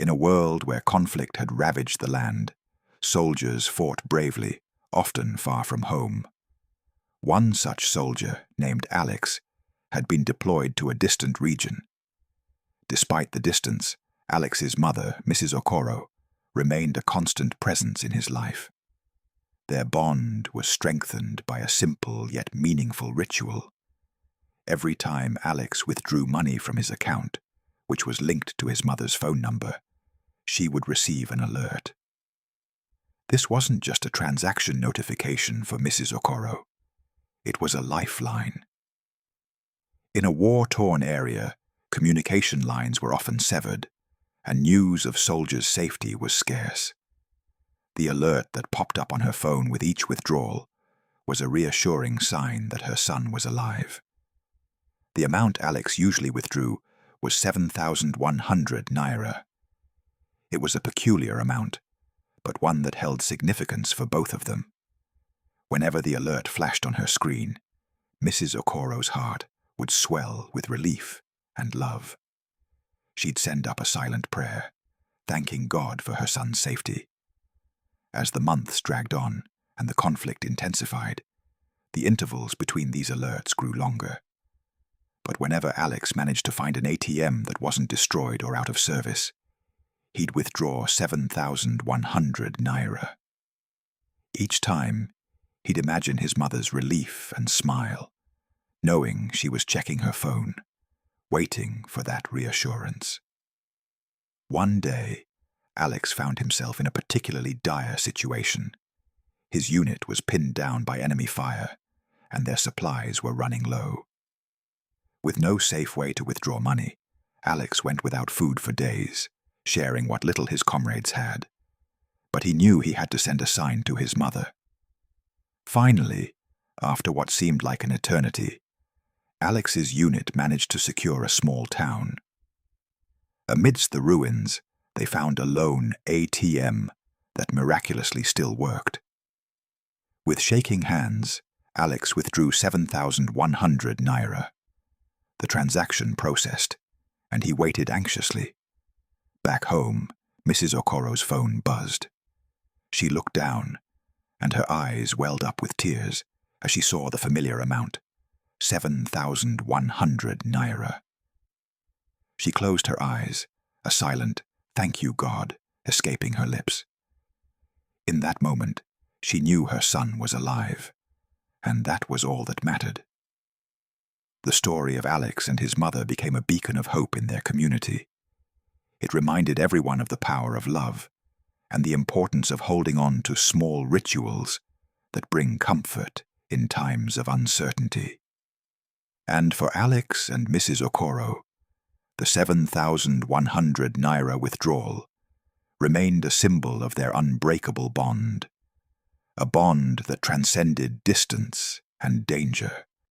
In a world where conflict had ravaged the land, soldiers fought bravely, often far from home. One such soldier, named Alex, had been deployed to a distant region. Despite the distance, Alex's mother, Mrs. Okoro, remained a constant presence in his life. Their bond was strengthened by a simple yet meaningful ritual. Every time Alex withdrew money from his account, which was linked to his mother's phone number, she would receive an alert. This wasn't just a transaction notification for Mrs. Okoro. It was a lifeline. In a war-torn area, communication lines were often severed, and news of soldiers' safety was scarce. The alert that popped up on her phone with each withdrawal was a reassuring sign that her son was alive. The amount Alex usually withdrew was 7,100 naira. It was a peculiar amount, but one that held significance for both of them. Whenever the alert flashed on her screen, Mrs. Okoro's heart would swell with relief and love. She'd send up a silent prayer, thanking God for her son's safety. As the months dragged on and the conflict intensified, the intervals between these alerts grew longer. But whenever Alex managed to find an ATM that wasn't destroyed or out of service, he'd withdraw 7,100 naira. Each time, he'd imagine his mother's relief and smile, knowing she was checking her phone, waiting for that reassurance. One day, Alex found himself in a particularly dire situation. His unit was pinned down by enemy fire, and their supplies were running low. With no safe way to withdraw money, Alex went without food for days, sharing what little his comrades had. But he knew he had to send a sign to his mother. Finally, after what seemed like an eternity, Alex's unit managed to secure a small town. Amidst the ruins, they found a lone ATM that miraculously still worked. With shaking hands, Alex withdrew 7,100 naira. The transaction processed, and he waited anxiously. Back home, Mrs. Okoro's phone buzzed. She looked down, and her eyes welled up with tears as she saw the familiar amount, 7,100 naira. She closed her eyes, a silent, "Thank you, God," escaping her lips. In that moment, she knew her son was alive, and that was all that mattered. The story of Alex and his mother became a beacon of hope in their community. It reminded everyone of the power of love and the importance of holding on to small rituals that bring comfort in times of uncertainty. And for Alex and Mrs. Okoro, the 7,100 naira withdrawal remained a symbol of their unbreakable bond, a bond that transcended distance and danger.